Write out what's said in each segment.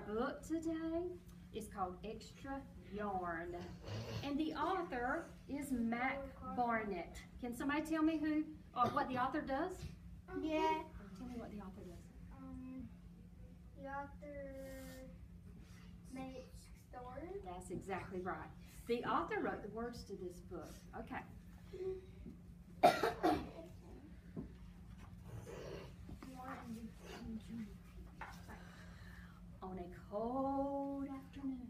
book today is called Extra Yarn. And the author is Mac Barnett. Can somebody tell me who or what the author does? Yeah. Tell me what the author does. The author made stories. That's exactly right. The author wrote the words to this book. Okay. On a cold afternoon,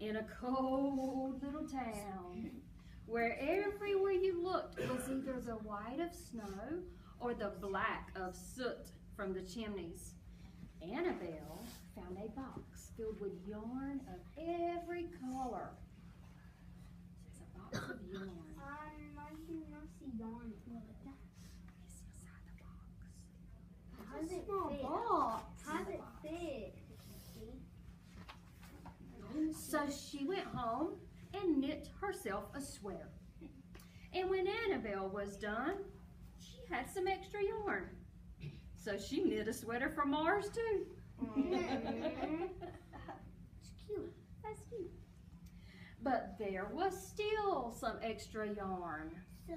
in a cold little town, where everywhere you looked was either the white of snow or the black of soot from the chimneys, Annabelle found a box filled with yarn of every color. It's a box of yarn. I cannot see yarn. It's inside the box. How's it small fit? box. How's it fit? So she went home and knit herself a sweater. And when Annabelle was done, she had some extra yarn. So she knit a sweater for Mars too. It's cute. That's cute. But there was still some extra yarn. So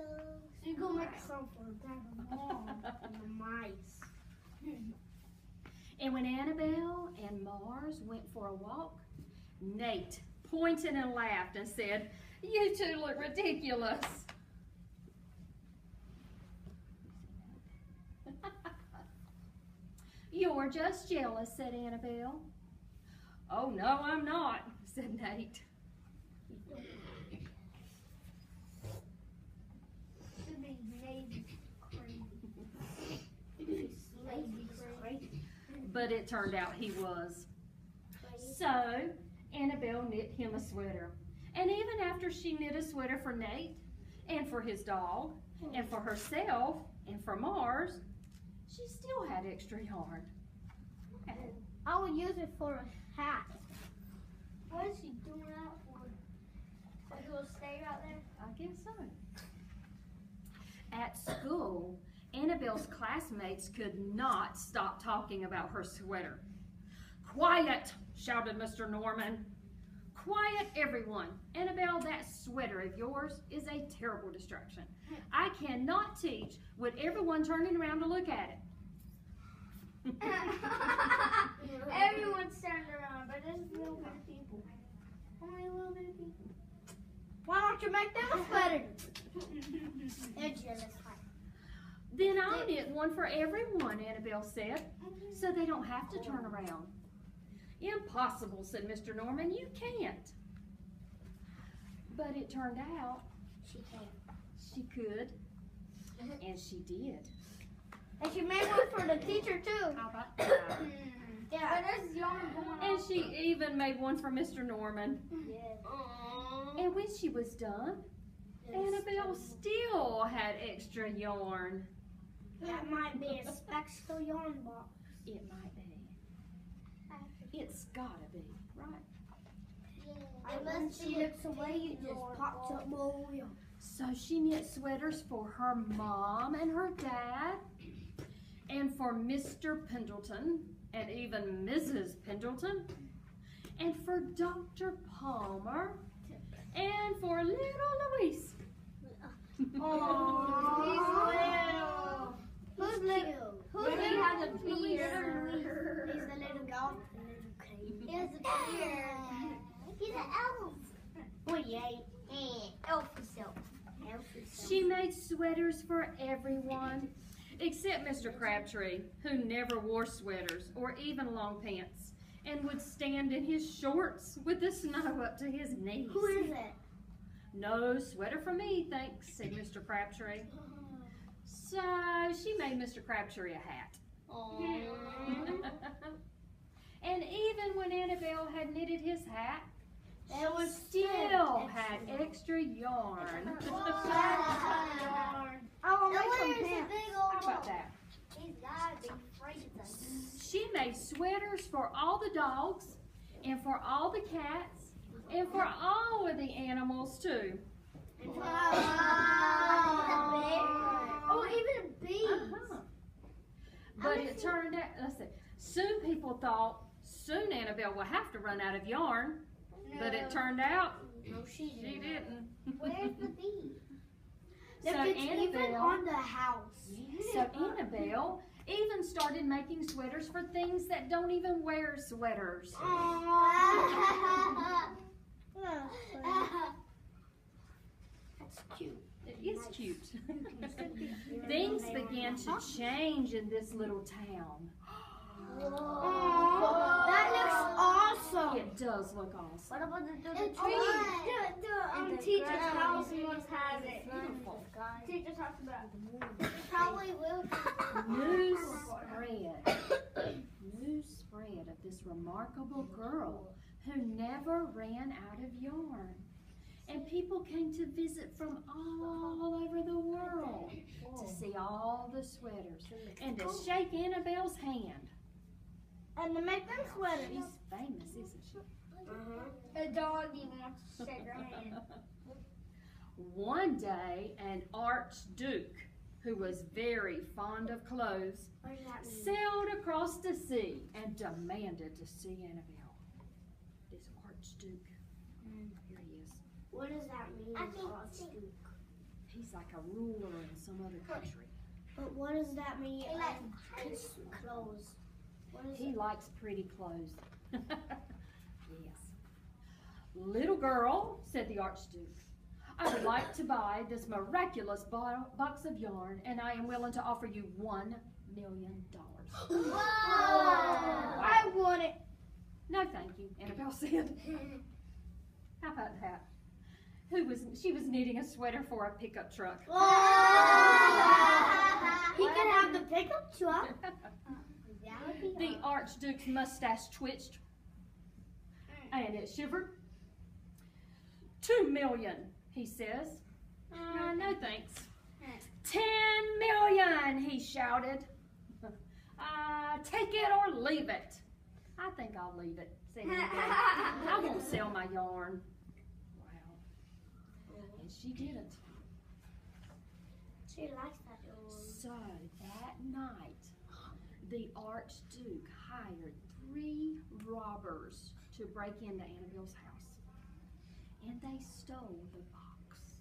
you go make some for Grandma and the mice. And when Annabelle and Mars went for a walk, Nate pointed and laughed and said, "You two look ridiculous." "You're just jealous," said Annabelle. "Oh, no, I'm not," said Nate. Should be lazy crazy. Lazy crazy. But it turned out he was. So Annabelle knit him a sweater. And even after she knit a sweater for Nate and for his dog and for herself and for Mars, she still had extra yarn. I would use it for a hat. What is she doing that for? So it will stay right there? I guess so. At school, Annabelle's classmates could not stop talking about her sweater. "Quiet!" shouted Mr. Norman. "Quiet, everyone. Annabelle, that sweater of yours is a terrible distraction. I cannot teach with everyone turning around to look at it." Everyone's turned around, but there's a little bit of people. Only a little bit of people. Why don't you make them a sweater? They're jealous. "Then I'll knit one for everyone," Annabelle said, "so they don't have to turn around." "Impossible," said Mr. Norman. "You can't." But it turned out She can. she could, and she did. And she made one for the teacher too. How about that? Yeah. But there's yarn going And on. she even made one for Mr. Norman. Yeah. And when she was done, Annabelle still had extra yarn. That might be a special yarn box. It might be. It's gotta be, right? Unless she looks away, it just pops up more yarn. So she knit sweaters for her mom and her dad, and for Mr. Pendleton, and even Mrs. Pendleton, and for Dr. Palmer, and for little Louise. Oh, Who's little? Who's Maybe little? has a beard. He's the little golf. He has a beard. He's an elf. Well, yeah, elf himself. She made sweaters for everyone, except Mr. Crabtree, who never wore sweaters or even long pants, and would stand in his shorts with the snow up to his knees. Who is it? "No sweater for me, thanks," said Mr. Crabtree. So she made Mr. Crabtree a hat. And even when Annabelle had knitted his hat, she still had extra yarn. I will make some Where's the pants. big How old about that? He's gotta be freezing. She made sweaters for all the dogs, and for all the cats, and for all of the animals too. Oh, even bees. But it turned out, let's see, soon people thought soon Annabelle will have to run out of yarn. But it turned out No, she she didn't. Where's the bee? So Look, it's even Annabelle, on the house. so Annabelle even started making sweaters for things that don't even wear sweaters. That's cute. It is cute. Things began to change in this little town. That looks awesome. It does look awesome. What about the It's tree? The Teacher's ground. house must have it. Beautiful. Teacher's house about It probably will. News spread of this remarkable girl who never ran out of yarn. And people came to visit from all over the world to see all the sweaters and to shake Annabelle's hand. And to make them sweaters. She's famous, isn't she? A dog even wants to shake her hand. One day, an archduke, who was very fond of clothes, What does that mean? sailed across the sea and demanded to see Annabelle. This archduke. Here he is. What does that mean? I think- Archduke? He's like a ruler in some other country. But what does that mean? He likes Clothes. What is He it? likes pretty clothes. Yes. Little girl, said the archduke, I would like to buy this miraculous box of yarn, and I am willing to offer you $1 million. Whoa! I want it. No, thank you, Annabelle said. How about that? She was knitting a sweater for a pickup truck. He can have the pickup truck. The archduke's mustache twitched, and it shivered. $2 million, he says. No thanks. 10 million, he shouted. Take it or leave it. I think I'll leave it, said Annabelle. I won't sell my yarn. Wow. And she didn't. She likes that one. So that night, the archduke hired 3 robbers to break into Annabelle's house. And they stole the box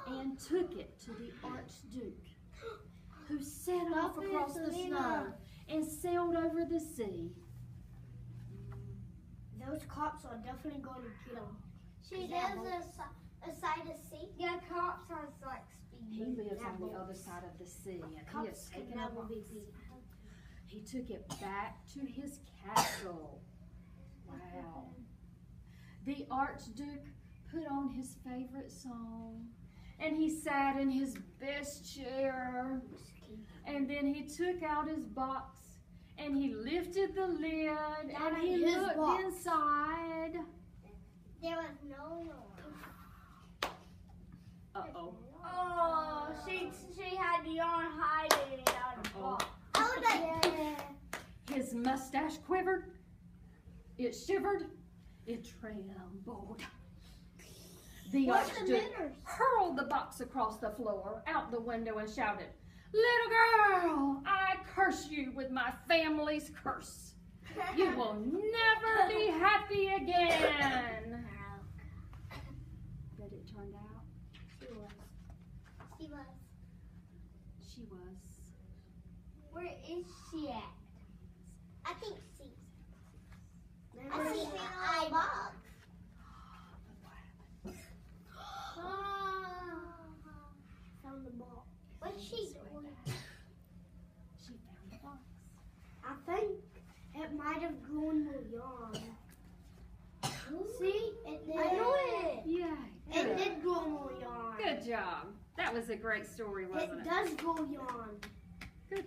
and took it to the archduke, who set off across the snow and sailed over the sea. Those cops are definitely going to get him. She Yeah, does a side of sea. Yeah, cops has like He speed. lives on the other side of the sea, and he has Cops can taken a never box. be beat. He took it back to his castle. Wow. The archduke put on his favorite song, and he sat in his best chair, and then he took out his box, and he lifted the lid, and he his looked box. inside. There was no noise. Uh-oh. Oh, she had the yarn hiding it out of the Uh-oh. box. I was like, His mustache quivered, it shivered, it trembled. The What's the archduke manners? hurled the box across the floor, out the window, and shouted, "Little girl, I curse you with my family's curse. You will never be happy again." But it turned out She was. she was. Where is she at? I think she's. I see an an eyeball. Found the ball. What's she doing? She found the box. I think it might have grown more yarn. See? It did. I know it. Yay. It Good. did grow more yarn. Good job. That was a great story, wasn't It it? does grow yarn.